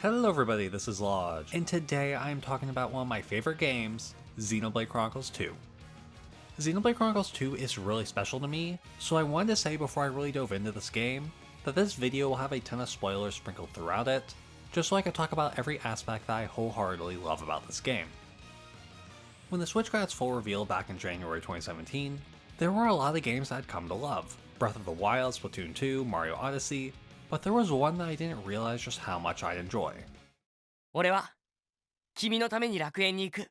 Hello everybody, this is Llodg, and today I am talking about one of my favorite games, Xenoblade Chronicles 2. Xenoblade Chronicles 2 is really special to me, so I wanted to say before I really dove into this game, that this video will have a ton of spoilers sprinkled throughout it, just so I can talk about every aspect that I wholeheartedly love about this game. When the Switch got its full reveal back in January 2017, there were a lot of games that I'd come to love, Breath of the Wild, Splatoon 2, Mario Odyssey, but there was one that I didn't realize just how much I'd enjoy. 俺は君のために楽園に行く。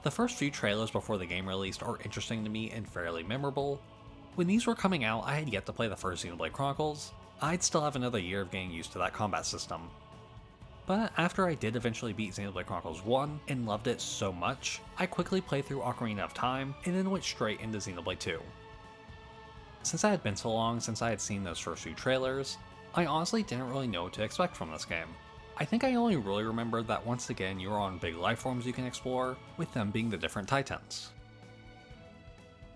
The first few trailers before the game released are interesting to me and fairly memorable. When these were coming out, I had yet to play the first Xenoblade Chronicles. I'd still have another year of getting used to that combat system. But after I did eventually beat Xenoblade Chronicles 1 and loved it so much, I quickly played through Ocarina of Time and then went straight into Xenoblade 2. Since it had been so long since I had seen those first few trailers, I honestly didn't really know what to expect from this game. I think I only really remembered that once again you are on big life forms you can explore, with them being the different titans.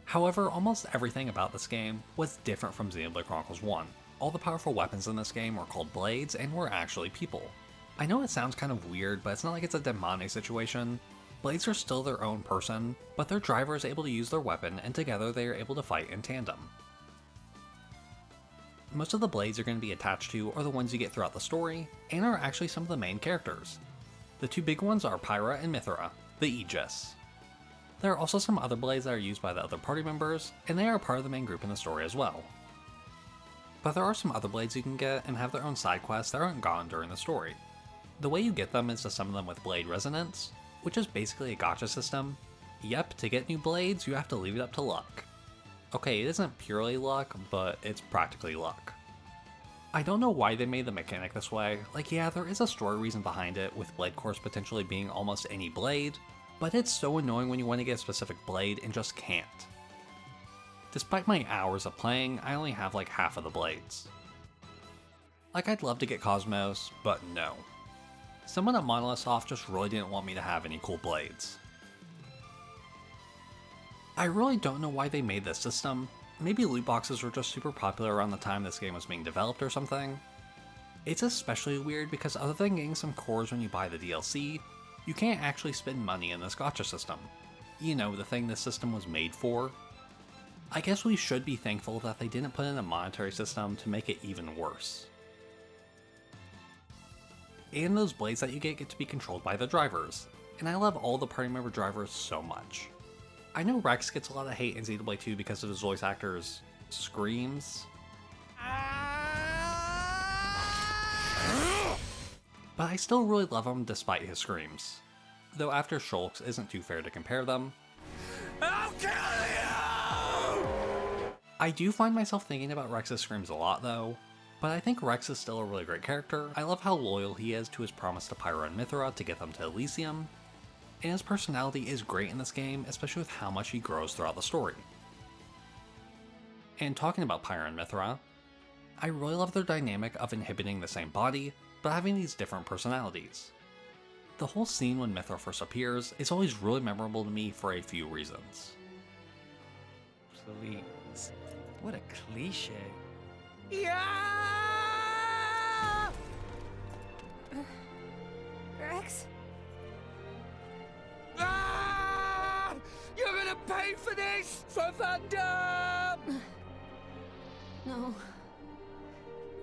However, almost everything about this game was different from Xenoblade Chronicles 1. All the powerful weapons in this game were called blades and were actually people. I know it sounds kind of weird, but it's not like it's a demonic situation. Blades are still their own person, but their driver is able to use their weapon and together they are able to fight in tandem. Most of the blades you're going to be attached to are the ones you get throughout the story, and are actually some of the main characters. The two big ones are Pyra and Mithra, the Aegis. There are also some other blades that are used by the other party members, and they are part of the main group in the story as well. But there are some other blades you can get and have their own side quests that aren't gone during the story. The way you get them is to summon them with Blade Resonance, which is basically a gacha system. Yep, to get new blades, you have to leave it up to luck. Okay, it isn't purely luck, but it's practically luck. I don't know why they made the mechanic this way. Like, yeah, there is a story reason behind it, with Blade Course potentially being almost any blade, but it's so annoying when you want to get a specific blade and just can't. Despite my hours of playing, I only have like half of the blades. Like, I'd love to get KOS-MOS, but no. Someone at Monolith Soft just really didn't want me to have any cool blades. I really don't know why they made this system. Maybe loot boxes were just super popular around the time this game was being developed or something. It's especially weird because other than getting some cores when you buy the DLC, you can't actually spend money in this gacha system. You know, the thing this system was made for. I guess we should be thankful that they didn't put in a monetary system to make it even worse. And those blades that you get to be controlled by the drivers, and I love all the party member drivers so much. I know Rex gets a lot of hate in Xenoblade 2 because of his voice actor's screams, but I still really love him despite his screams. Though after Shulk's isn't too fair to compare them. I'll kill you! I do find myself thinking about Rex's screams a lot though, but I think Rex is still a really great character. I love how loyal he is to his promise to Pyra and Mithra to get them to Elysium, and his personality is great in this game, especially with how much he grows throughout the story. And talking about Pyra and Mithra, I really love their dynamic of inhabiting the same body, but having these different personalities. The whole scene when Mithra first appears is always really memorable to me for a few reasons. Please. What a cliche. Yeah! Rex? Ah! You're gonna pay for this! For Thunder! No.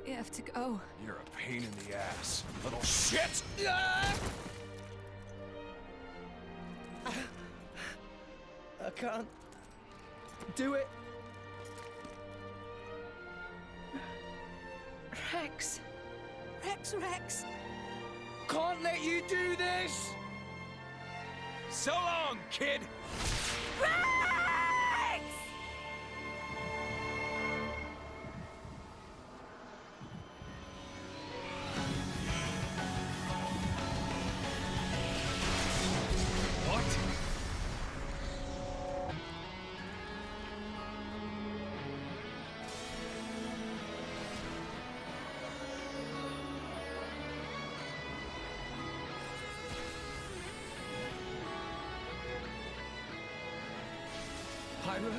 You have to go. You're a pain in the ass, little shit! Ah! I can't do it. Rex. Rex. Can't let you do this! So long, kid! Rex! What? Pyra?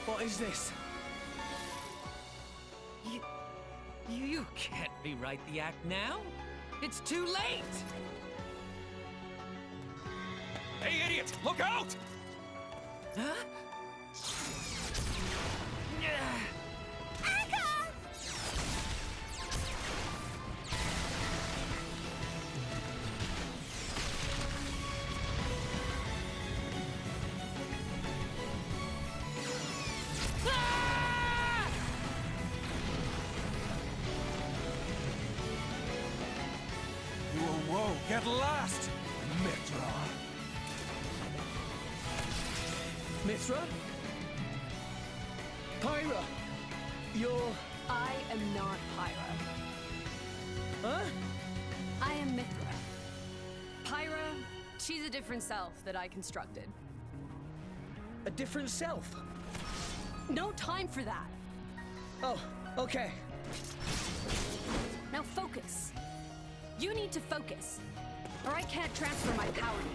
What is this? You can't rewrite the act now. It's too late. Hey, idiot! Look out! Huh? Whoa, get lost! Mithra! Mithra? Pyra! You're... I am not Pyra. Huh? I am Mithra. Pyra, she's a different self that I constructed. A different self? No time for that. Oh, okay. Now focus. You need to focus, or I can't transfer my power to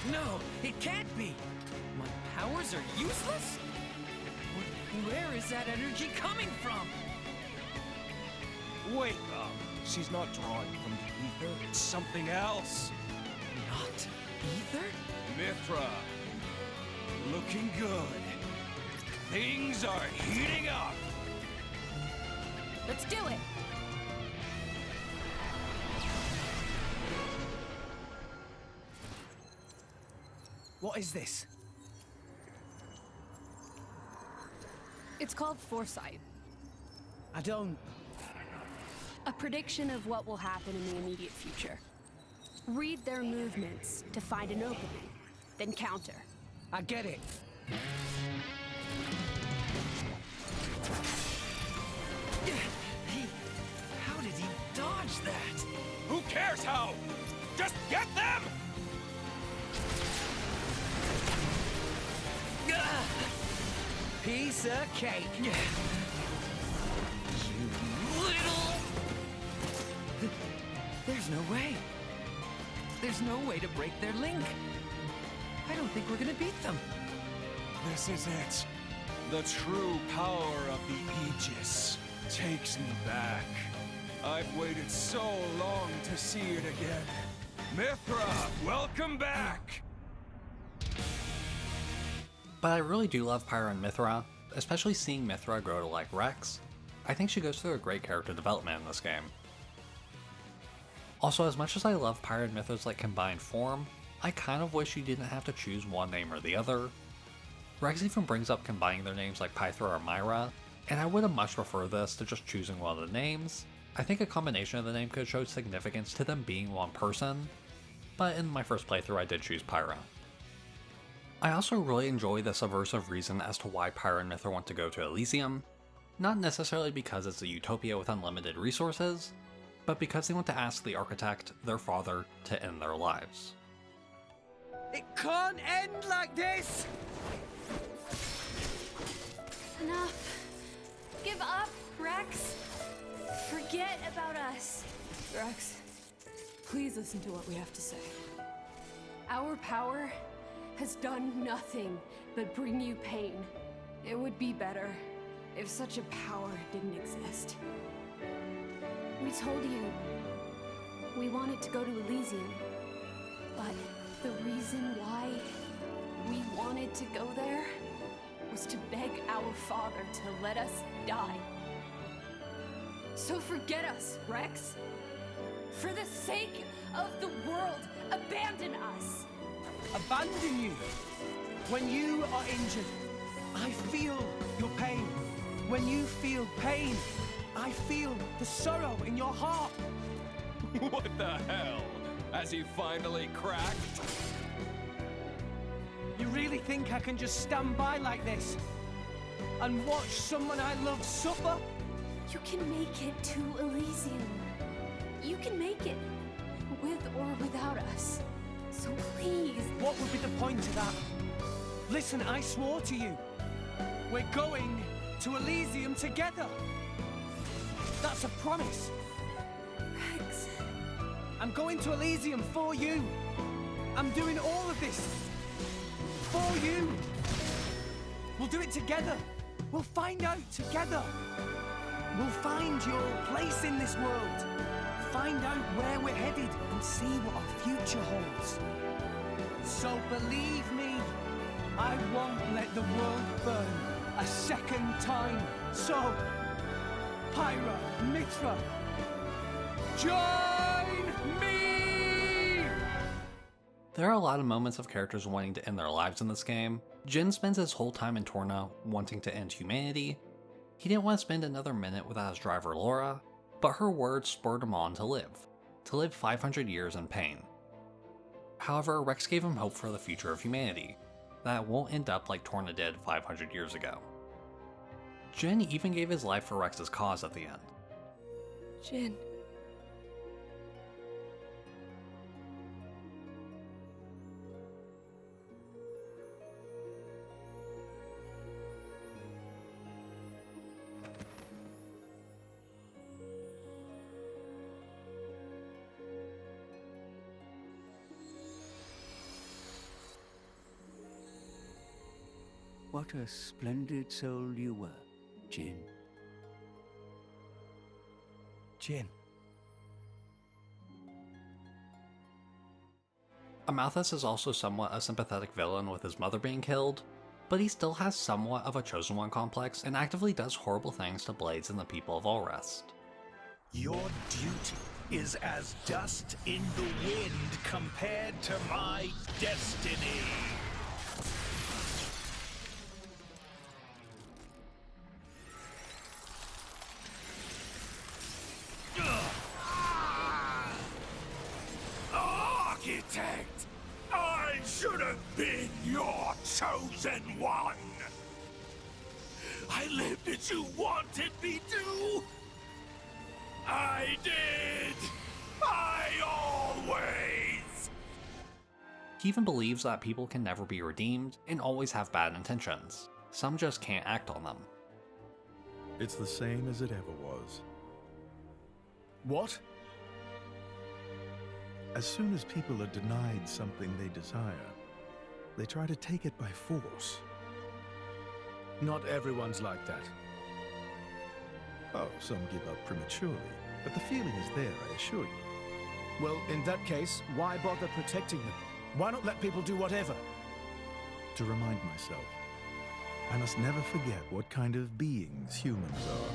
you. No, it can't be! My powers are useless? Where is that energy coming from? Wake up! She's not drawing from the ether, it's something else! Not ether? Mithra! Looking good. Things are heating up! Let's do it! What is this? It's called foresight. I don't... A prediction of what will happen in the immediate future. Read their movements to find an opening, then counter. I get it. How did he dodge that? Who cares how? Just get them! Piece of cake. You little... There's no way. There's no way to break their link. I don't think we're gonna beat them. This is it. The true power of the Aegis takes me back. I've waited so long to see it again. Mithra, welcome back! But I really do love Pyra and Mithra, especially seeing Mithra grow to like Rex. I think she goes through a great character development in this game. Also, as much as I love Pyra and Mithra's like combined form, I kind of wish you didn't have to choose one name or the other. Rex even brings up combining their names like Pythra or Myra, and I would have much preferred this to just choosing one of the names. I think a combination of the name could show significance to them being one person, but in my first playthrough I did choose Pyra. I also really enjoy the subversive reason as to why Pyra and Mithra want to go to Elysium, not necessarily because it's a utopia with unlimited resources, but because they want to ask the architect, their father, to end their lives. It can't end like this! Enough. Give up, Rex. Forget about us. Rex, please listen to what we have to say. Our power has done nothing but bring you pain. It would be better if such a power didn't exist. We told you we wanted to go to Elysium, but the reason why we wanted to go there was to beg our father to let us die. So forget us, Rex. For the sake of the world, abandon us. Abandon you? When you are injured, I feel your pain. When you feel pain, I feel the sorrow in your heart. What the hell? Has he finally cracked? You really think I can just stand by like this and watch someone I love suffer? You can make it to Elysium. You can make it, with or without us. So please. What would be the point of that? Listen, I swore to you. We're going to Elysium together. That's a promise. Rex. I'm going to Elysium for you. I'm doing all of this for you. We'll do it together. We'll find out together. We'll find your place in this world. Find out where we're headed and see what our future holds. So believe me, I won't let the world burn a second time. So, Pyra, Mithra, join me! There are a lot of moments of characters wanting to end their lives in this game. Jin spends his whole time in Torna wanting to end humanity. He didn't want to spend another minute without his driver Laura, but her words spurred him on to live 500 years in pain. However, Rex gave him hope for the future of humanity, that it won't end up like Torna did 500 years ago. Jin even gave his life for Rex's cause at the end. Jin. What a splendid soul you were, Jin. Jin. Amalthus is also somewhat a sympathetic villain with his mother being killed, but he still has somewhat of a Chosen One complex and actively does horrible things to Blades and the people of Allrest. Your duty is as dust in the wind compared to my destiny. Architect! I should have been your chosen one! I lived as you wanted me to! I did! I always! He even believes that people can never be redeemed and always have bad intentions. Some just can't act on them. It's the same as it ever was. What? As soon as people are denied something they desire, they try to take it by force. Not everyone's like that. Oh, some give up prematurely, but the feeling is there, I assure you. Well, in that case, why bother protecting them? Why not let people do whatever? To remind myself, I must never forget what kind of beings humans are.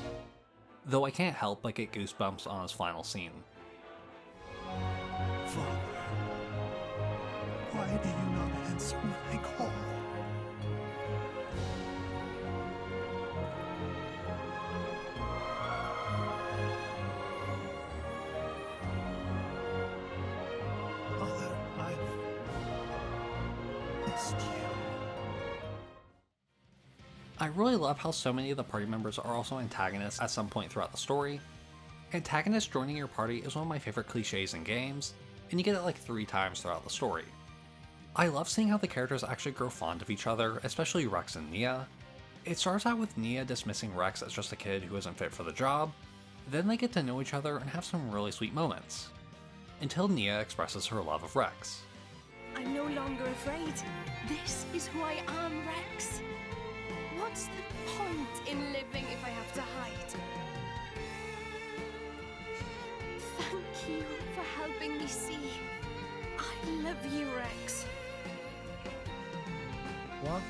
Though I can't help but get goosebumps on his final scene. Father, why do you not answer my call? Mother, I've missed you. I really love how so many of the party members are also antagonists at some point throughout the story. Antagonists joining your party is one of my favorite cliches in games, and you get it like 3 times throughout the story. I love seeing how the characters actually grow fond of each other, especially Rex and Nia. It starts out with Nia dismissing Rex as just a kid who isn't fit for the job, then they get to know each other and have some really sweet moments. Until Nia expresses her love of Rex. I'm no longer afraid. This is who I am, Rex. What's the point in living if I have to hide? Thank you for helping me see. I love you, Rex. What?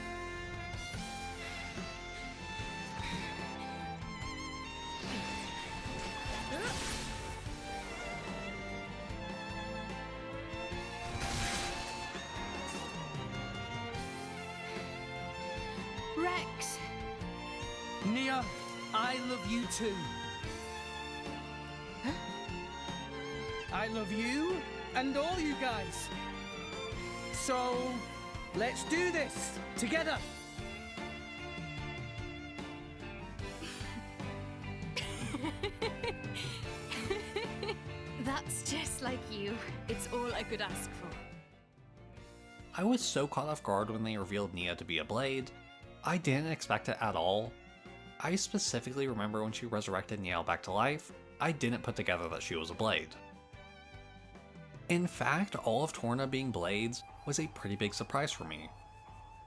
Rex. Nia, I love you too. Huh? I love you and all you guys. So, let's do this together. That's just like you. It's all I could ask for. I was so caught off guard when they revealed Nia to be a Blade. I didn't expect it at all. I specifically remember when she resurrected Niall back to life, I didn't put together that she was a Blade. In fact, all of Torna being blades was a pretty big surprise for me.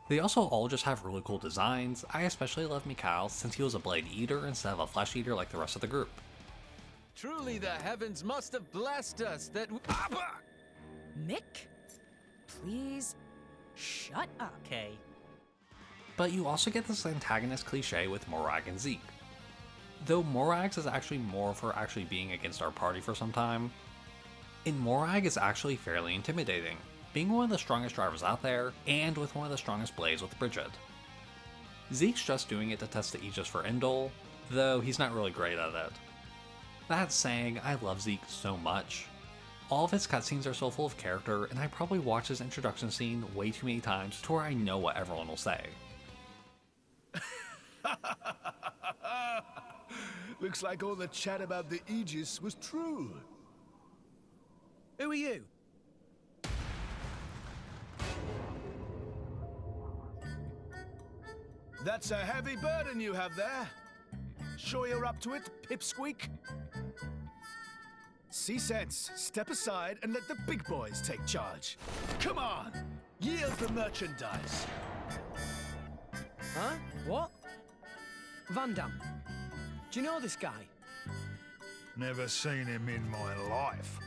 They also all just have really cool designs. I especially love Mikhail since he was a blade eater instead of a flesh eater like the rest of the group. Truly the heavens must have blessed us that Mick? Please, shut up. Okay. But you also get this antagonist cliche with Morag and Zeke. Though Morag's is actually more for actually being against our party for some time, and Morag is actually fairly intimidating, being one of the strongest drivers out there, and with one of the strongest blades with Bridget. Zeke's just doing it to test the Aegis for Endel, though he's not really great at it. That saying, I love Zeke so much. All of his cutscenes are so full of character, and I probably watched his introduction scene way too many times to where I know what everyone will say. Looks like all the chat about the Aegis was true. Who are you? That's a heavy burden you have there. Sure you're up to it, Pipsqueak? See sense, step aside and let the big boys take charge. Come on, yield the merchandise. Huh? What? Van Damme. Do you know this guy? Never seen him in my life.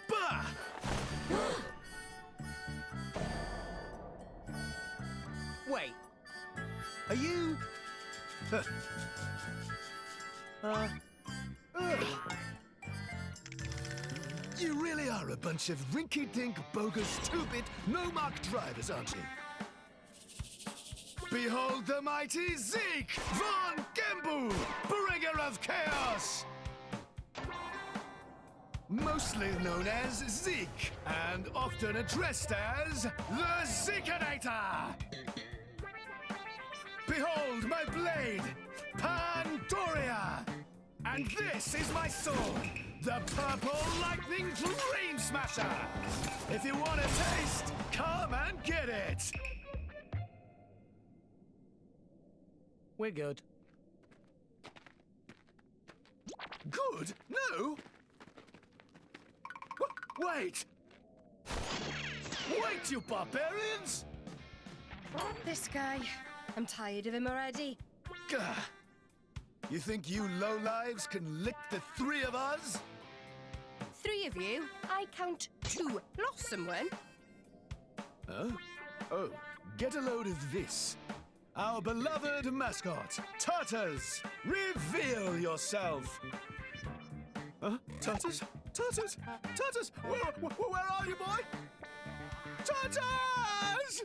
Bah! Wait. Are you... You really are a bunch of rinky-dink, bogus, stupid, no-mark drivers, aren't you? Behold the mighty Zeke von Gembu, bringer of chaos! Mostly known as Zeke, and often addressed as the Zekenator! Behold my blade, Pandoria! And this is my sword, the Purple Lightning Dream Smasher! If you want a taste, come and get it! We're good. Good? No? Wait! Wait, you barbarians! This guy. I'm tired of him already. Gah. You think you lowlives can lick the three of us? 3 of you? I count 2. Lost someone? Huh? Oh, get a load of this. Our beloved mascot, Tartars! Reveal yourself! Huh? Tartars? Tartars? Tartars! Where are you, boy? Tartars!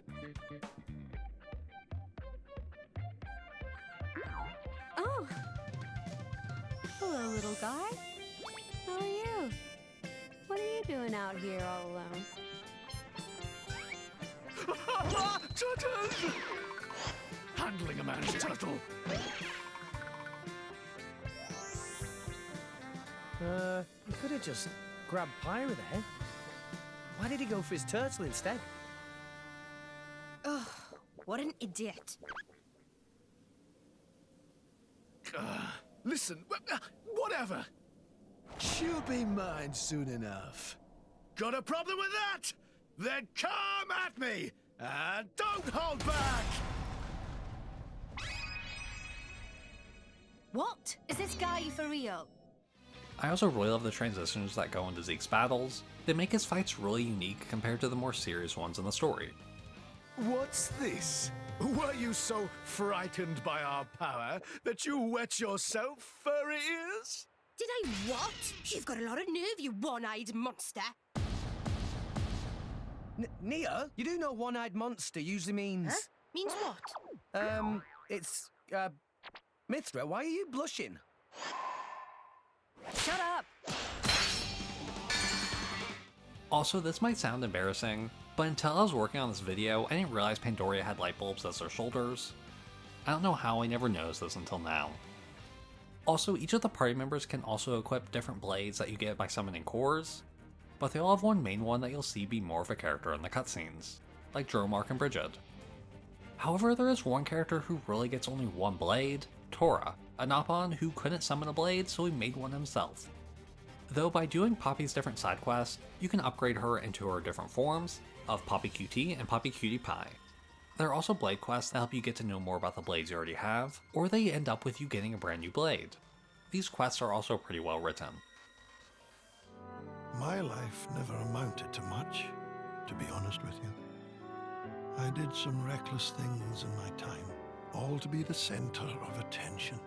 Oh. Hello, little guy. How are you? What are you doing out here all alone? Turtles! Handling a man's turtle. You could have just grabbed Pyra there. Why did he go for his turtle instead? Oh, what an idiot. Listen, whatever. She'll be mine soon enough. Got a problem with that? Then come at me! And don't hold back! What? Is this guy for real? I also really love the transitions that go into Zeke's battles. They make his fights really unique compared to the more serious ones in the story. What's this? Were you so frightened by our power that you wet yourself, furry ears? Did I what? You've got a lot of nerve, you one-eyed monster. Nia, you do know one-eyed monster usually means... Huh? Means what? It's, Mithra, why are you blushing? Shut up. Also, this might sound embarrassing, but until I was working on this video, I didn't realize Pandoria had light bulbs as their shoulders. I don't know how I never noticed this until now. Also, each of the party members can also equip different blades that you get by summoning cores, but they all have one main one that you'll see be more of a character in the cutscenes, like Dromark and Bridget. However, there is one character who really gets only one blade, Tora, a Napon who couldn't summon a blade, so he made one himself. though by doing Poppy's different side quests, you can upgrade her into her different forms of Poppy QT and Poppy Cutie Pie. There are also blade quests that help you get to know more about the blades you already have, or they end up with you getting a brand new blade. These quests are also pretty well written. My life never amounted to much, to be honest with you. I did some reckless things in my time, all to be the center of attention.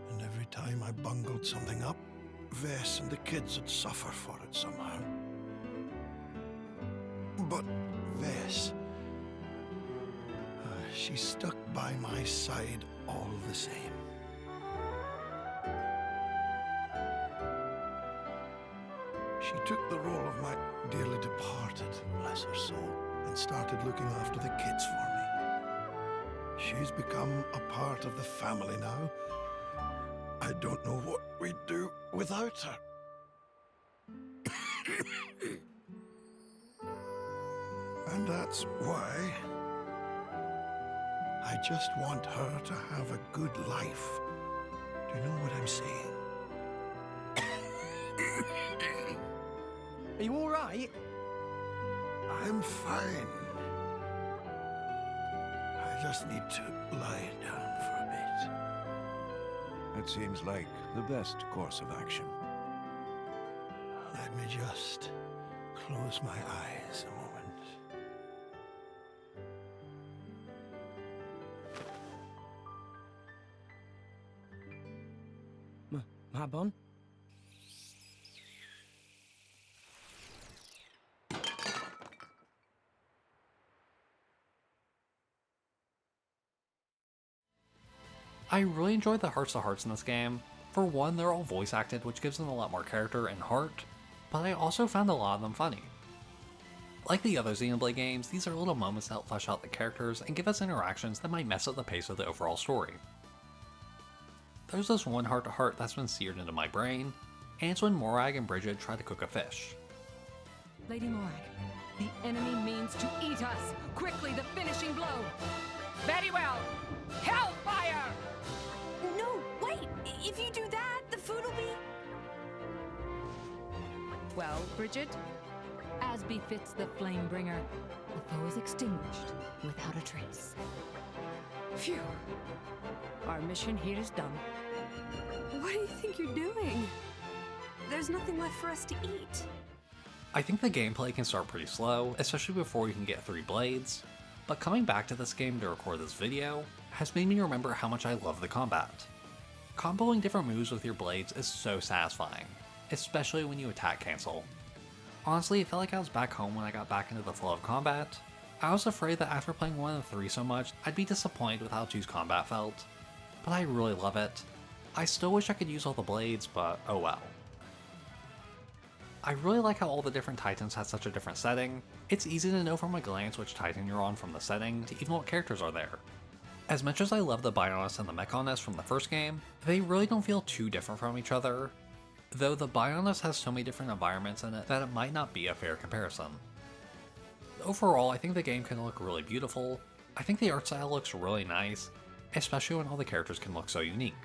And every time I bungled something up, Vess and the kids would suffer for it somehow. But Vess, she stuck by my side all the same. She took the role of my dearly departed, bless her soul, and started looking after the kids for me. She's become a part of the family now. I don't know what we'd do without her. And that's why I just want her to have a good life. Do you know what I'm saying? Are you all right? I'm fine. I just need to lie down for a bit. That seems like the best course of action. Let me just close my eyes a moment. Mabon? I really enjoyed the hearts to hearts in this game. For one, they're all voice acted, which gives them a lot more character and heart, but I also found a lot of them funny. Like the other Xenoblade games, these are little moments that help flesh out the characters and give us interactions that might mess up the pace of the overall story. There's this one heart to heart that's been seared into my brain, and it's when Morag and Bridget try to cook a fish. Lady Morag, the enemy means to eat us. Quickly, the finishing blow. Very well. Hellfire! No, wait! If you do that, the food will be... Well, Bridget, as befits the Flamebringer, the foe is extinguished without a trace. Phew. Our mission here is done. What do you think you're doing? There's nothing left for us to eat. I think the gameplay can start pretty slow, especially before you can get 3 blades, but coming back to this game to record this video has made me remember how much I love the combat. Comboing different moves with your blades is so satisfying, especially when you attack cancel. Honestly, it felt like I was back home when I got back into the flow of combat. I was afraid that after playing 1 and 3 so much, I'd be disappointed with how 2's combat felt, but I really love it. I still wish I could use all the blades, but oh well. I really like how all the different titans have such a different setting. It's easy to know from a glance which titan you're on from the setting to even what characters are there. As much as I love the Bionis and the Mechonis from the first game, they really don't feel too different from each other, though the Bionis has so many different environments in it that it might not be a fair comparison. Overall, I think the game can look really beautiful. I think the art style looks really nice, especially when all the characters can look so unique.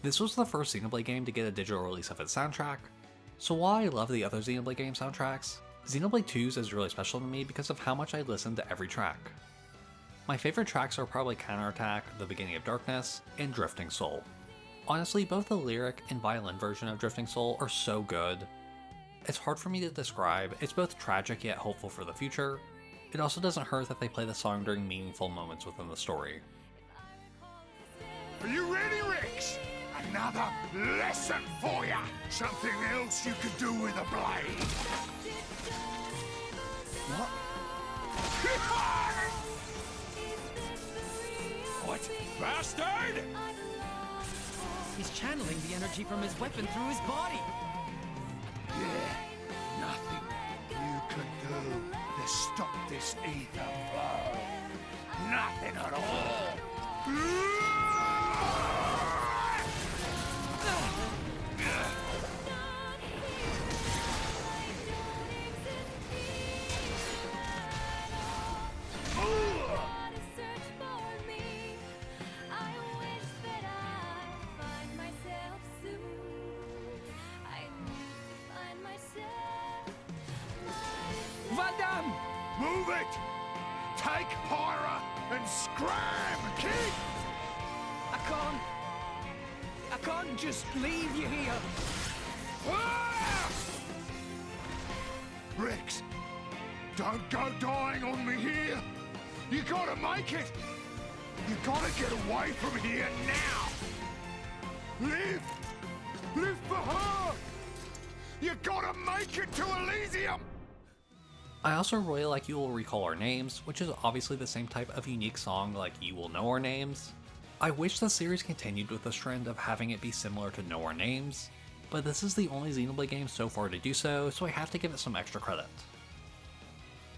This was the first Xenoblade game to get a digital release of its soundtrack, so while I love the other Xenoblade game soundtracks, Xenoblade 2's is really special to me because of how much I listen to every track. My favorite tracks are probably Counterattack, The Beginning of Darkness, and Drifting Soul. Honestly, both the lyric and violin version of Drifting Soul are so good. It's hard for me to describe, it's both tragic yet hopeful for the future. It also doesn't hurt that they play the song during meaningful moments within the story. Are you ready, Rex? Another lesson for ya! Something else you could do with a blade! What? What? Bastard! He's channeling the energy from his weapon through his body. Yeah, nothing you could do to stop this ether flow. Nothing at all! it! Take Pyra and scram, kid! I can't just leave you here. Ah! Rex, don't go dying on me here. You gotta make it. You gotta get away from here now. Live! Live for her! You gotta make it to Elysium! I also really like You Will Recall Our Names, which is obviously the same type of unique song like You Will Know Our Names. I wish the series continued with this trend of having it be similar to Know Our Names, but this is the only Xenoblade game so far to do so, so I have to give it some extra credit.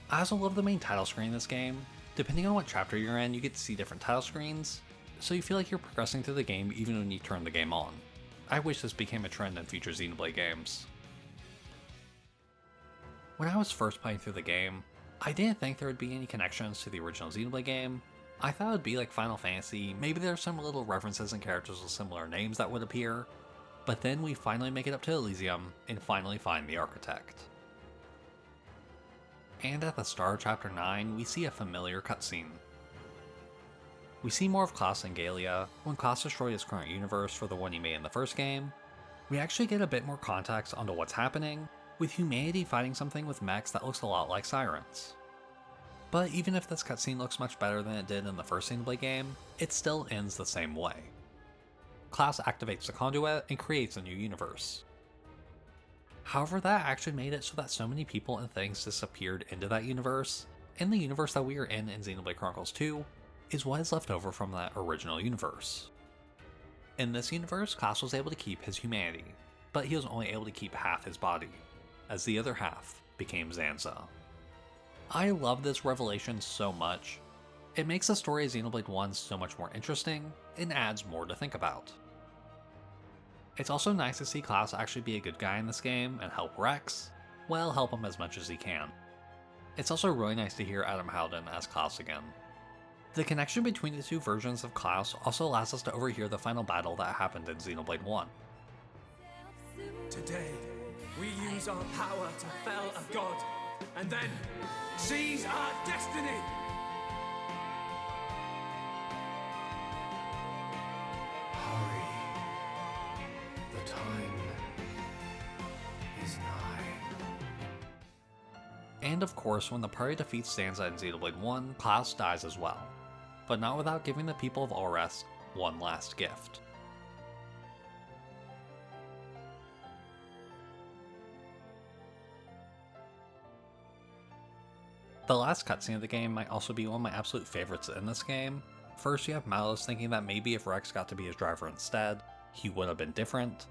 I also love the main title screen in this game. Depending on what chapter you're in, you get to see different title screens, so you feel like you're progressing through the game even when you turn the game on. I wish this became a trend in future Xenoblade games. When I was first playing through the game, I didn't think there would be any connections to the original Xenoblade game. I thought it would be like Final Fantasy, maybe there's some little references and characters with similar names that would appear, but then we finally make it up to Elysium and finally find the Architect. And at the start of Chapter 9, we see a familiar cutscene. We see more of Klaus and Galia. When Klaus destroyed his current universe for the one he made in the first game, we actually get a bit more context onto what's happening, with humanity fighting something with mechs that looks a lot like sirens. But even if this cutscene looks much better than it did in the first Xenoblade game, it still ends the same way. Klaus activates the conduit and creates a new universe. However, that actually made it so that so many people and things disappeared into that universe, and the universe that we are in Xenoblade Chronicles 2 is what is left over from that original universe. In this universe, Klaus was able to keep his humanity, but he was only able to keep half his body, as the other half became Zanza. I love this revelation so much. It makes the story of Xenoblade 1 so much more interesting, and adds more to think about. It's also nice to see Klaus actually be a good guy in this game and help Rex, well, help him as much as he can. It's also really nice to hear Adam Howden as Klaus again. The connection between the two versions of Klaus also allows us to overhear the final battle that happened in Xenoblade 1. Today, we use our power to fell a god, and then seize our destiny! Hurry. The time is nigh. And of course, when the party defeats Zanza in Xenoblade 1, Klaus dies as well, but not without giving the people of Alrest one last gift. The last cutscene of the game might also be one of my absolute favorites in this game. First, you have Malus thinking that maybe if Rex got to be his driver instead, he would have been different,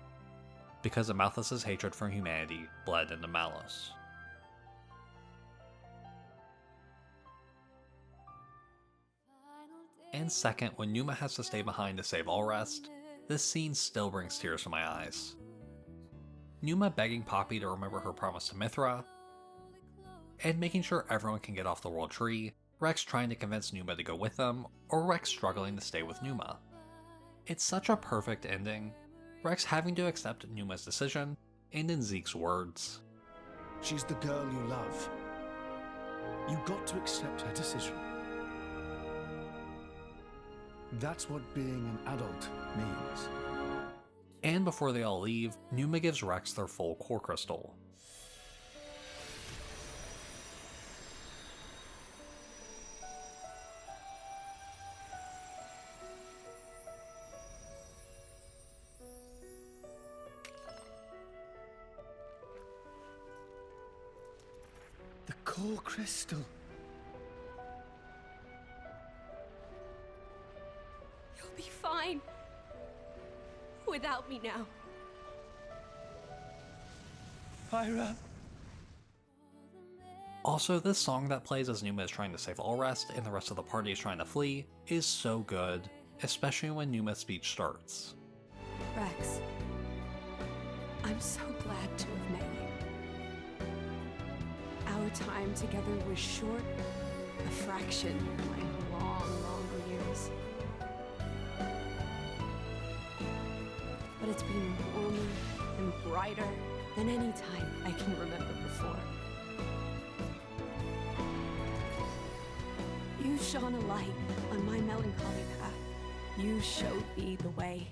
because of Malthus's hatred for humanity bled into Malus. And second, when Numa has to stay behind to save Alrest, this scene still brings tears to my eyes. Numa begging Poppy to remember her promise to Mithra, and making sure everyone can get off the World Tree, Rex trying to convince Numa to go with them, or Rex struggling to stay with Numa. It's such a perfect ending, Rex having to accept Numa's decision, and in Zeke's words, She's the girl you love. You got to accept her decision. That's what being an adult means. And before they all leave, Numa gives Rex their full core crystal. The core crystal. You'll be fine. Without me now. Pyra. Also, this song that plays as Numa is trying to save Alrest and the rest of the party is trying to flee is so good, especially when Numa's speech starts. Rex, I'm so glad to have met you. Our time together was short, a fraction of my longer years. But it's been warmer and brighter than any time I can remember before. You shone a light on my melancholy path. You showed me the way.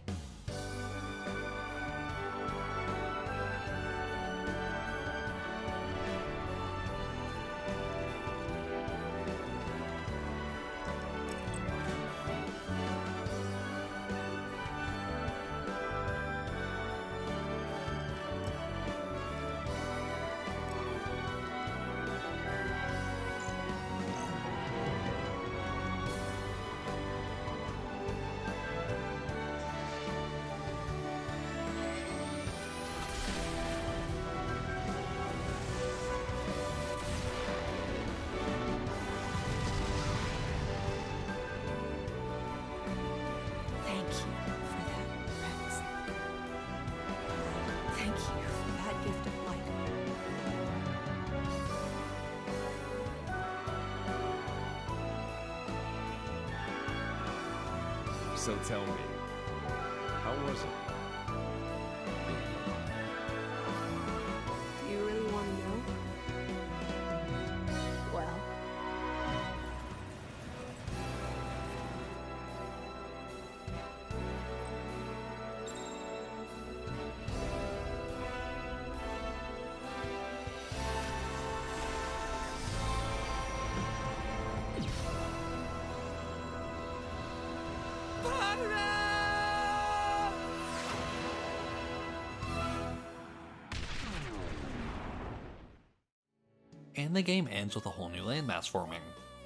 Thank you for that, Rex. Thank you for that gift of light. So tell me, how was it? Do you really want to know? Well, And the game ends with a whole new landmass forming,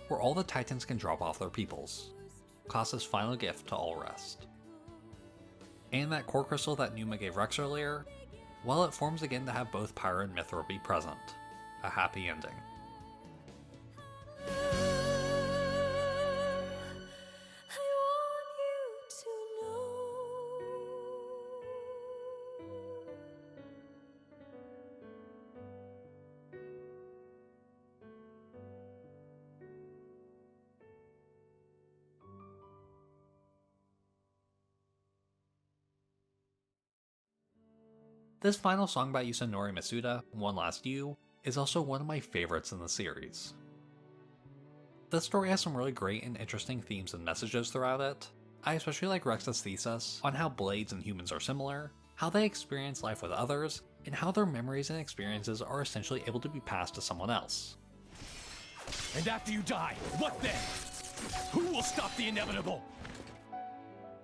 where all the Titans can drop off their peoples. KOS' final gift to all rest. And that core crystal that Numa gave Rex earlier, well, it forms again to have both Pyra and Mithra be present. A happy ending. This final song by Yusunori Masuda, One Last You, is also one of my favorites in the series. This story has some really great and interesting themes and messages throughout it. I especially like Rex's thesis on how blades and humans are similar, how they experience life with others, and how their memories and experiences are essentially able to be passed to someone else. And after you die, what then? Who will stop the inevitable?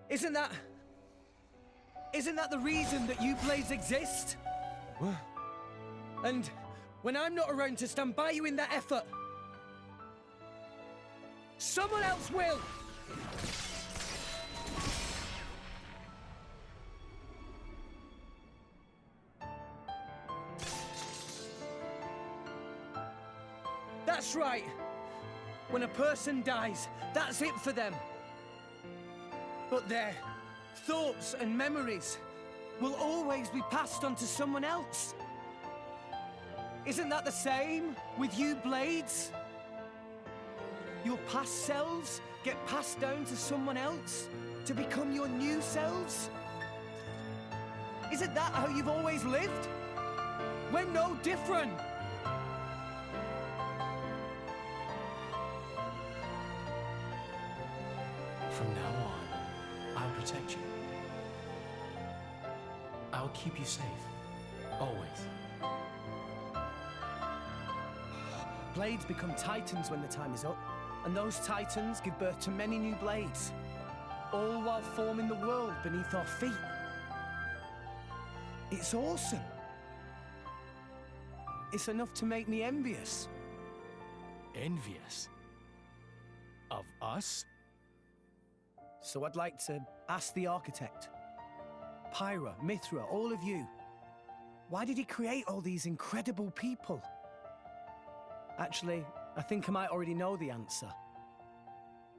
Isn't that the reason that you blades exist? What? And when I'm not around to stand by you in that effort, someone else will! That's right. When a person dies, that's it for them. But their thoughts and memories will always be passed on to someone else. Isn't that the same with you blades? Your past selves get passed down to someone else to become your new selves? Isn't that how you've always lived? We're no different. From now on, I'll protect you. I'll keep you safe. Always. Blades become titans when the time is up, and those titans give birth to many new blades, all while forming the world beneath our feet. It's awesome. It's enough to make me envious. Envious? Of us? So I'd like to ask the architect, Pyra, Mithra, all of you, why did he create all these incredible people? Actually, I think I might already know the answer.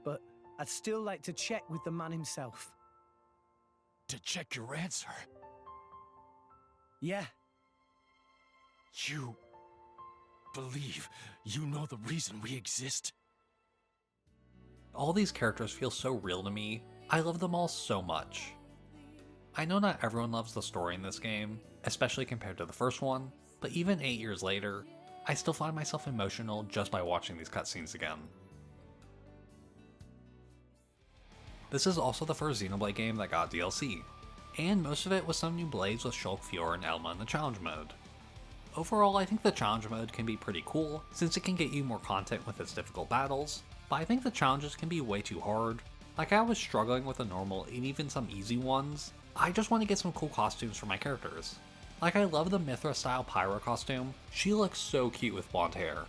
But I'd still like to check with the man himself. To check your answer? Yeah. You believe you know the reason we exist? All these characters feel so real to me. I love them all so much. I know not everyone loves the story in this game, especially compared to the first one, but even 8 years later, I still find myself emotional just by watching these cutscenes again. This is also the first Xenoblade game that got DLC, and most of it was some new blades with Shulk, Fior, and Elma in the challenge mode. Overall, I think the challenge mode can be pretty cool, since it can get you more content with its difficult battles, but I think the challenges can be way too hard. Like, I was struggling with the normal and even some easy ones. I just want to get some cool costumes for my characters. Like, I love the Mythra style Pyra costume. She looks so cute with blonde hair.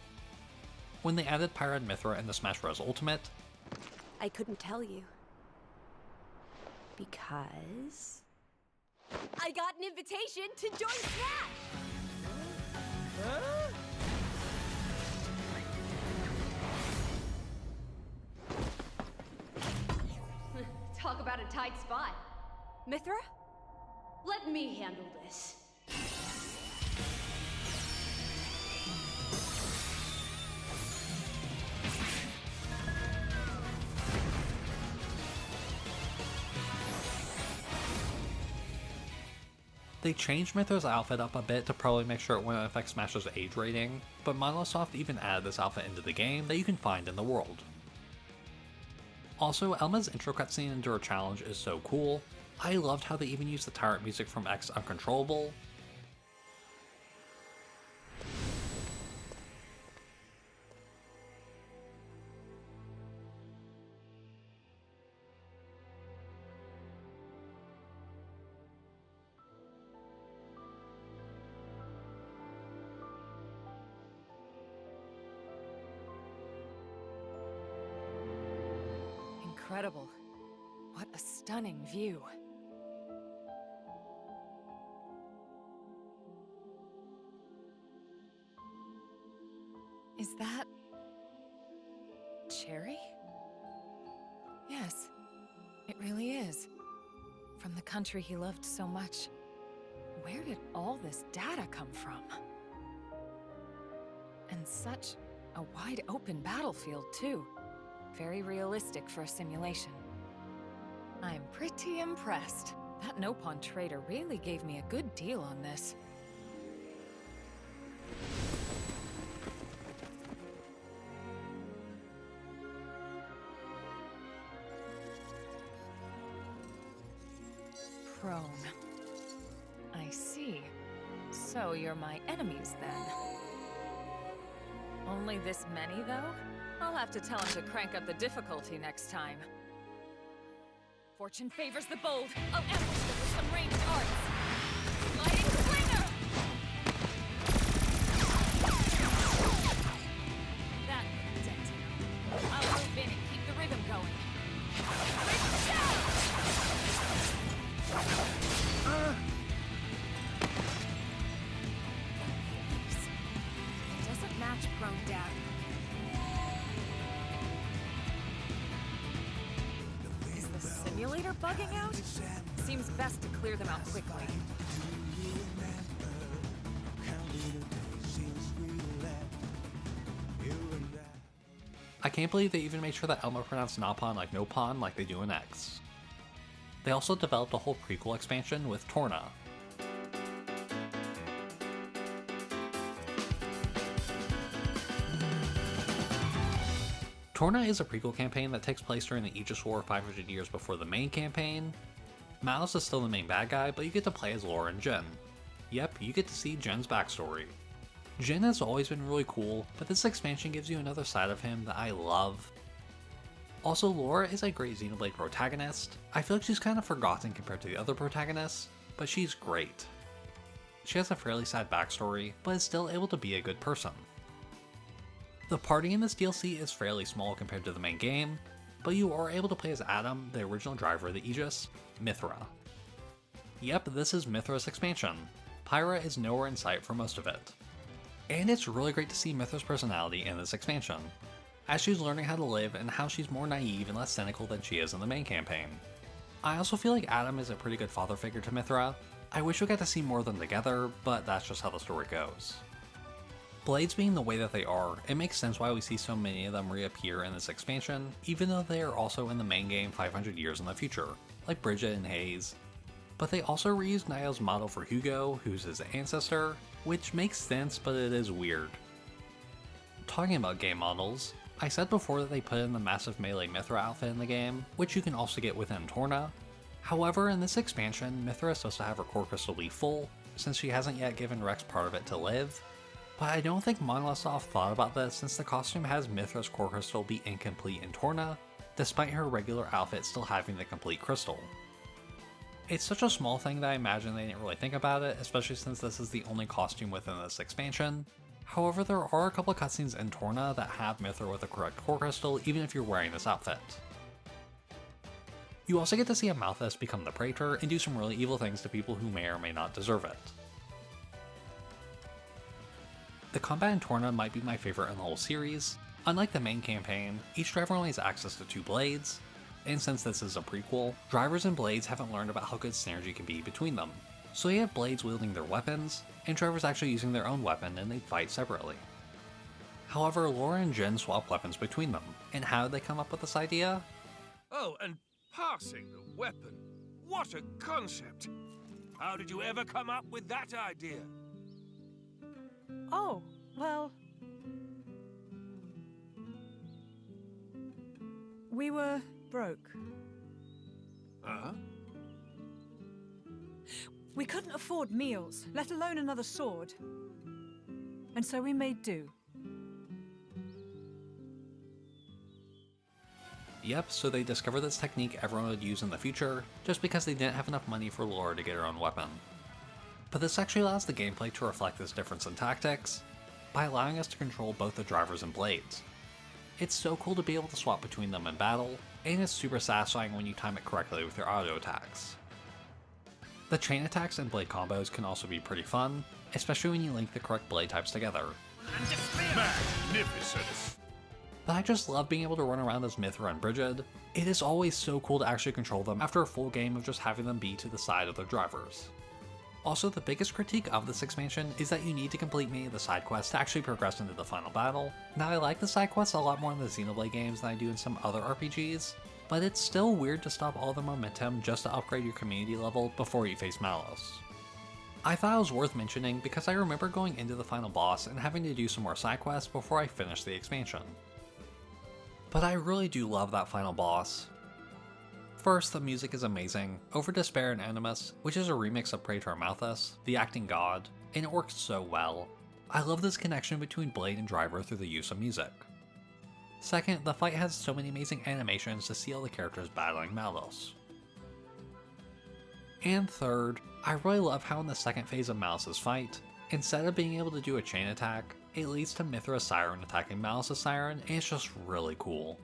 When they added Pyra and Mythra in the Smash Bros. Ultimate, I couldn't tell you. Because... I got an invitation to join Smash! Talk about a tight spot. Mythra? Let me handle this. they changed Mythra's outfit up a bit to probably make sure it wouldn't affect Smash's age rating, but Monolith Soft even added this outfit into the game that you can find in the world. Also, Elma's intro cutscene into her challenge is so cool. I loved how they even used the tyrant music from X Uncontrollable. Incredible. What a stunning view. Is that... Cherry? Yes, it really is. From the country he loved so much. Where did all this data come from? And such a wide open battlefield, too. Very realistic for a simulation. I'm pretty impressed. That Nopon trader really gave me a good deal on this. Prone. I see. So you're my enemies, then. Only this many, though? I'll have to tell him to crank up the difficulty next time. Fortune favors the bold. I'll ambush them with some ranged arts. Sliding slinger! That dent. I'll move in and keep the rhythm going. Quick shot! It doesn't match prone dagger. Simulator bugging out? Seems best to clear them out quickly. I can't believe they even made sure that Elma pronounced Nopon like Nopon like they do in X. They also developed a whole prequel expansion with Torna. Torna is a prequel campaign that takes place during the Aegis War 500 years before the main campaign. Malice is still the main bad guy, but you get to play as Laura and Jin. Yep, you get to see Jin's backstory. Jin has always been really cool, but this expansion gives you another side of him that I love. Also, Laura is a great Xenoblade protagonist. I feel like she's kind of forgotten compared to the other protagonists, but she's great. She has a fairly sad backstory, but is still able to be a good person. The party in this DLC is fairly small compared to the main game, but you are able to play as Adam, the original driver of the Aegis, Mythra. Yep, this is Mythra's expansion. Pyra is nowhere in sight for most of it. And it's really great to see Mythra's personality in this expansion, as she's learning how to live and how she's more naive and less cynical than she is in the main campaign. I also feel like Adam is a pretty good father figure to Mythra. I wish we got to see more of them together, but that's just how the story goes. Blades being the way that they are, it makes sense why we see so many of them reappear in this expansion, even though they are also in the main game 500 years in the future, like Bridget and Hayes. But they also reused Niall's model for Hugo, who's his ancestor, which makes sense, but it is weird. Talking about game models, I said before that they put in the massive melee Mithra outfit in the game, which you can also get within Torna. However, in this expansion, Mithra is supposed to have her core crystal be full, since she hasn't yet given Rex part of it to live. But I don't think Monolith Soft thought about this, since the costume has Mithra's core crystal be incomplete in Torna, despite her regular outfit still having the complete crystal. It's such a small thing that I imagine they didn't really think about it, especially since this is the only costume within this expansion. However, there are a couple of cutscenes in Torna that have Mithra with the correct core crystal, even if you're wearing this outfit. You also get to see a Malthus become the Praetor and do some really evil things to people who may or may not deserve it. The combat in Torna might be my favorite in the whole series. Unlike the main campaign, each driver only has access to 2 blades, and since this is a prequel, drivers and blades haven't learned about how good synergy can be between them. So you have blades wielding their weapons, and drivers actually using their own weapon, and they fight separately. However, Laura and Jin swap weapons between them, and how did they come up with this idea? Oh, and passing the weapon. What a concept! How did you ever come up with that idea? Oh, well... we were broke. Huh? We couldn't afford meals, let alone another sword. And so we made do. Yep, so they discovered this technique everyone would use in the future, just because they didn't have enough money for Laura to get her own weapon. But this actually allows the gameplay to reflect this difference in tactics, by allowing us to control both the drivers and blades. It's so cool to be able to swap between them in battle, and it's super satisfying when you time it correctly with your auto attacks. The chain attacks and blade combos can also be pretty fun, especially when you link the correct blade types together. Magnificent! But I just love being able to run around as Mithra and Brigid. It is always so cool to actually control them after a full game of just having them be to the side of their drivers. Also, the biggest critique of this expansion is that you need to complete many of the side quests to actually progress into the final battle. Now, I like the side quests a lot more in the Xenoblade games than I do in some other RPGs, but it's still weird to stop all the momentum just to upgrade your community level before you face Malos. I thought it was worth mentioning because I remember going into the final boss and having to do some more side quests before I finished the expansion. But I really do love that final boss. First, the music is amazing, Over Despair and Animus, which is a remix of Praetor Malthus, the acting god, and it works so well. I love this connection between Blade and Driver through the use of music. Second, the fight has so many amazing animations to see all the characters battling Malos. And third, I really love how in the second phase of Malos' fight, instead of being able to do a chain attack, it leads to Mithra's Siren attacking Malos' Siren, and it's just really cool.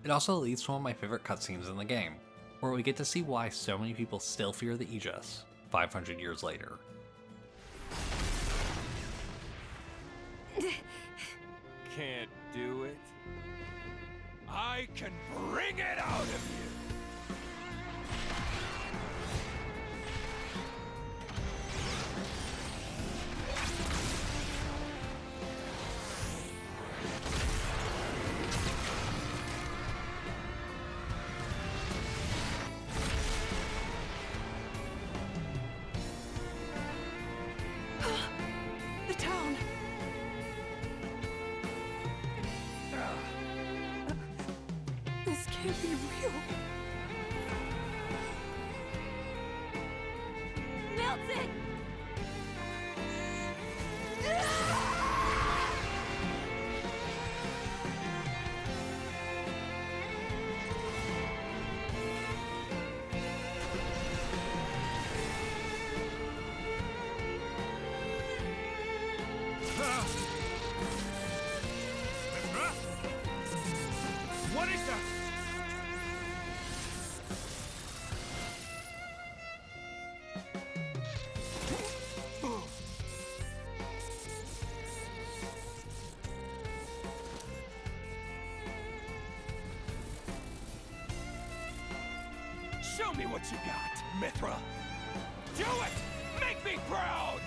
It also leads to one of my favorite cutscenes in the game, where we get to see why so many people still fear the Aegis 500 years later. Can't do it. I can bring it out of you! The town! This can't be real. Milton! What is that? Show me what you got, Mithra! Do it! Make me proud!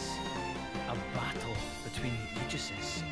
is a battle between the Aegises.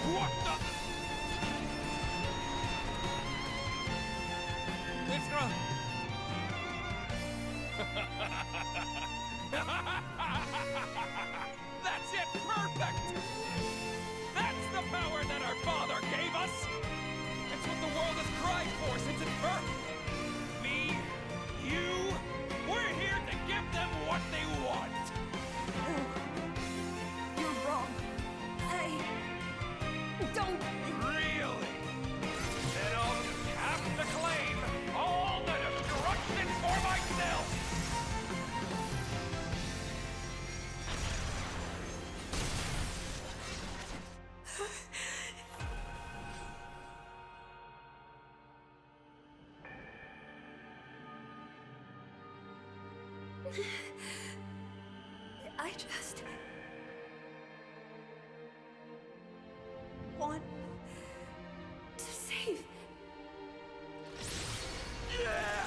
What the? Mithra! That's it! Perfect! That's the power that our father gave us! It's what the world has cried for since its birth! Me, you, we're here to give them what they want! You're wrong. Don't... Really? Then I'll just have to claim all the destruction for myself! I just... want to save. Yeah!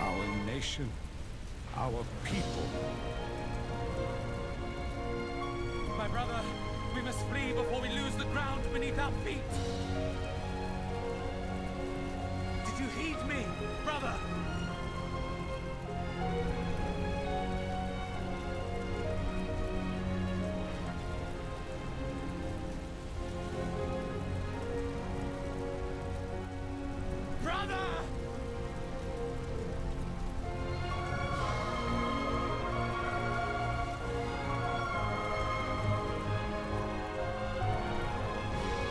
Our nation, our people. My brother, we must flee before we lose the ground beneath our feet. Did you heed me, brother? Brother!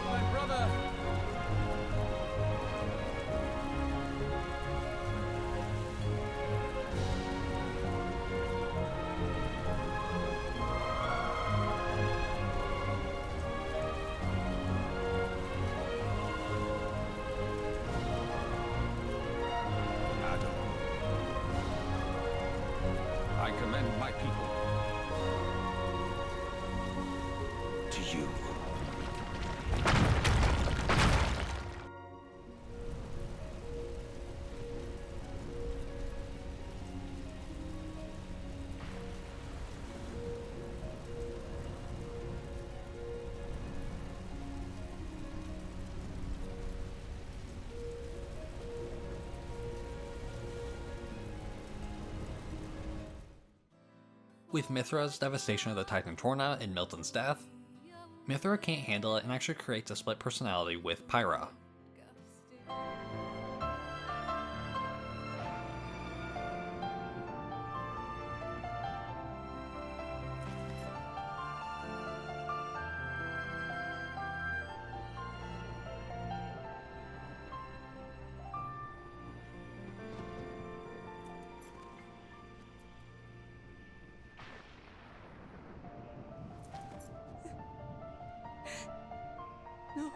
My brother! I commend my people to you. With Mithra's devastation of the Titan Torna and Milton's death, Mithra can't handle it and actually creates a split personality with Pyra. No.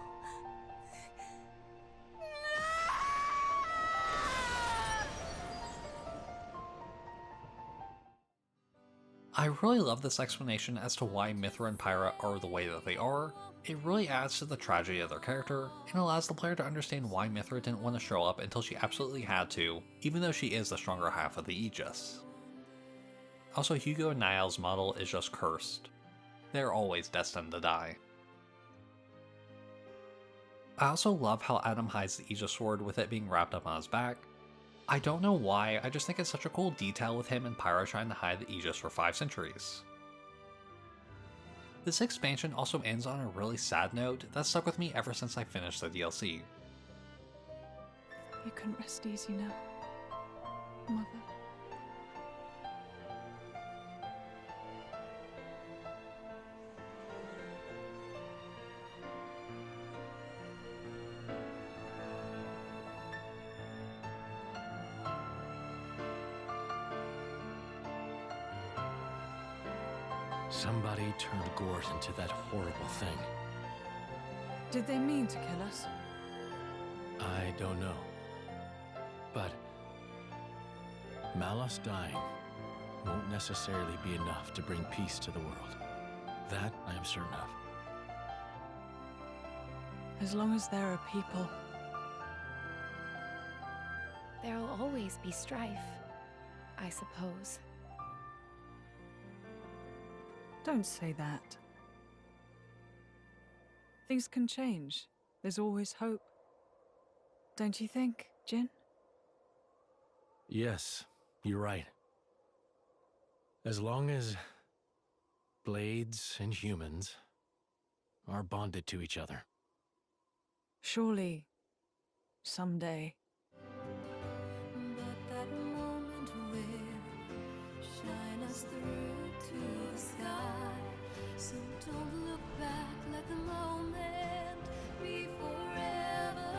I really love this explanation as to why Mithra and Pyra are the way that they are. It really adds to the tragedy of their character, and allows the player to understand why Mithra didn't want to show up until she absolutely had to, even though she is the stronger half of the Aegis. Also, Hugo and Niall's model is just cursed. They're always destined to die. I also love how Adam hides the Aegis sword with it being wrapped up on his back. I don't know why, I just think it's such a cool detail with him and Pyra trying to hide the Aegis for 5 centuries. This expansion also ends on a really sad note that stuck with me ever since I finished the DLC. You can rest easy now, Mother. Somebody turned Gort into that horrible thing. Did they mean to kill us? I don't know. But Malos dying won't necessarily be enough to bring peace to the world. That I am certain of. As long as there are people. There'll always be strife, I suppose. Don't say that. Things can change. There's always hope. Don't you think, Jin? Yes, you're right. As long as blades and humans are bonded to each other. Surely, someday. But that moment will shine us through to the sky. So don't look back, let the moment be forever.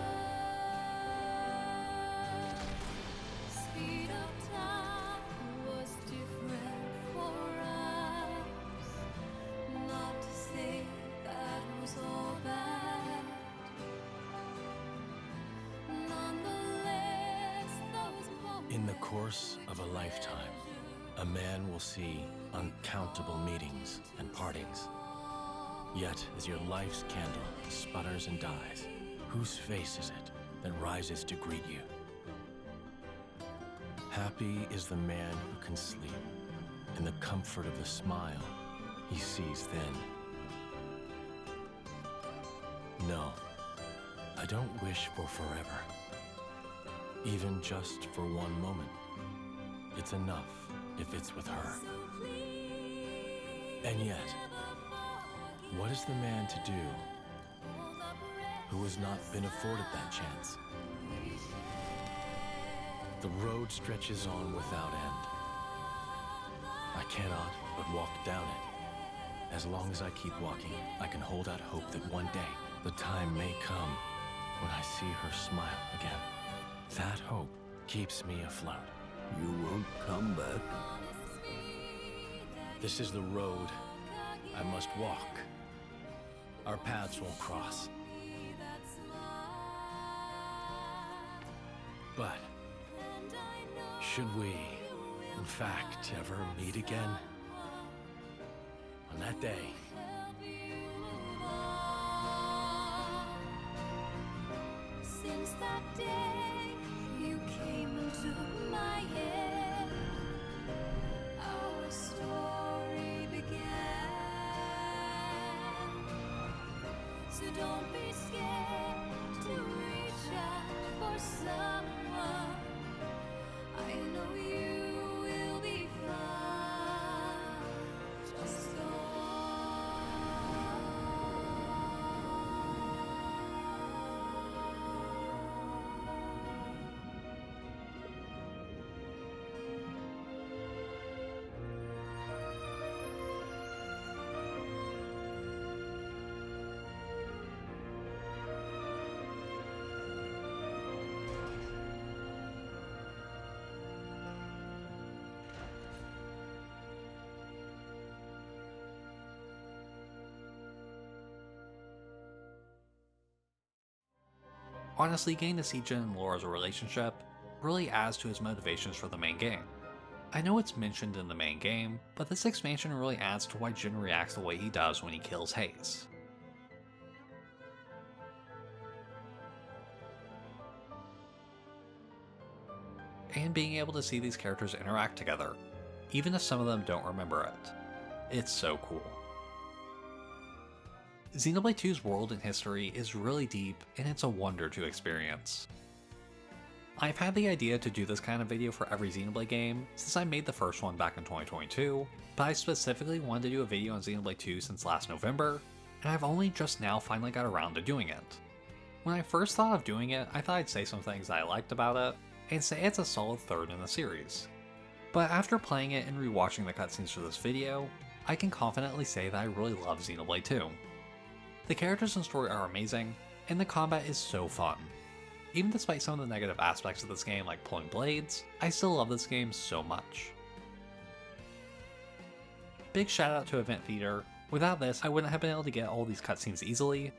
Speed of time was different for us. Not to say that was all bad. Nonetheless, those moments. In the course of a lifetime, a man will see uncountable meetings and partings. Yet, as your life's candle sputters and dies, whose face is it that rises to greet you? Happy is the man who can sleep in the comfort of the smile he sees then. No, I don't wish for forever. Even just for one moment. It's enough if it's with her. And yet, what is the man to do who has not been afforded that chance? The road stretches on without end. I cannot but walk down it. As long as I keep walking, I can hold out hope that one day the time may come when I see her smile again. That hope keeps me afloat. You won't come back. This is the road I must walk. Our paths won't cross. But should we, in fact, ever meet again, on that day, Since that day you came into my head, our story began. So don't be scared to reach out for someone. I know you will be fine. Honestly, getting to see Jin and Laura's relationship really adds to his motivations for the main game. I know it's mentioned in the main game, but this expansion really adds to why Jin reacts the way he does when he kills Hayes. And being able to see these characters interact together, even if some of them don't remember it. It's so cool. Xenoblade 2's world and history is really deep, and it's a wonder to experience. I've had the idea to do this kind of video for every Xenoblade game since I made the first one back in 2022, but I specifically wanted to do a video on Xenoblade 2 since last November, and I've only just now finally got around to doing it. When I first thought of doing it, I thought I'd say some things that I liked about it, and say it's a solid third in the series. But after playing it and rewatching the cutscenes for this video, I can confidently say that I really love Xenoblade 2. The characters and story are amazing, and the combat is so fun. Even despite some of the negative aspects of this game like pulling blades, I still love this game so much. Big shout out to Event Theater. Without this, I wouldn't have been able to get all these cutscenes easily,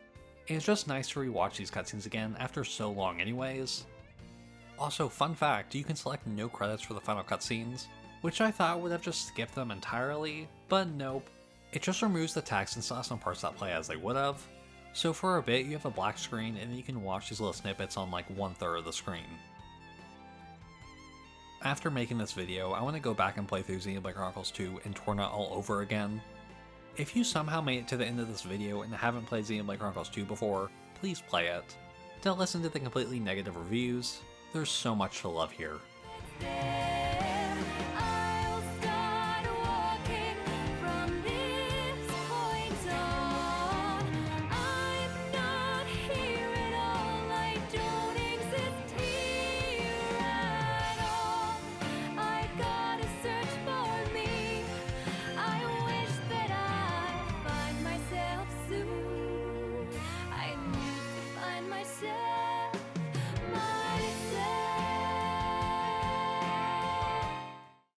and it's just nice to rewatch these cutscenes again after so long anyways. Also, fun fact, you can select no credits for the final cutscenes, which I thought would have just skipped them entirely, but nope. It just removes the text and still has some parts that play as they would have. So for a bit, you have a black screen and then you can watch these little snippets on like 1/3 of the screen. After making this video, I want to go back and play through Xenoblade Chronicles 2 and Torna all over again. If you somehow made it to the end of this video and haven't played Xenoblade Chronicles 2 before, please play it. Don't listen to the completely negative reviews. There's so much to love here.